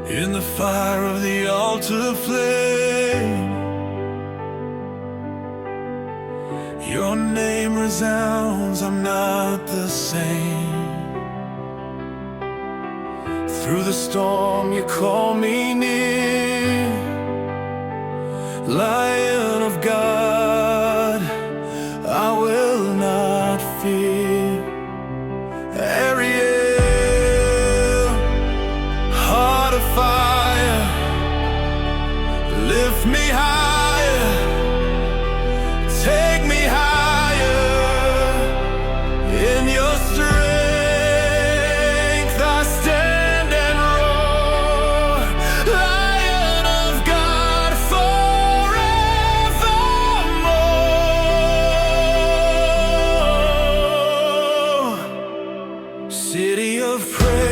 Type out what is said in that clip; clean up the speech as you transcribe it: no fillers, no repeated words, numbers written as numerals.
in the fire of the altar flame. Your name resounds, I'm not the same. Through the storm you call me near, Lion of God, I will not fear. Ariel, heart of fire, lift me higher, take me higher. In your strength I stand and roar, Lion of God forevermore. City of praise,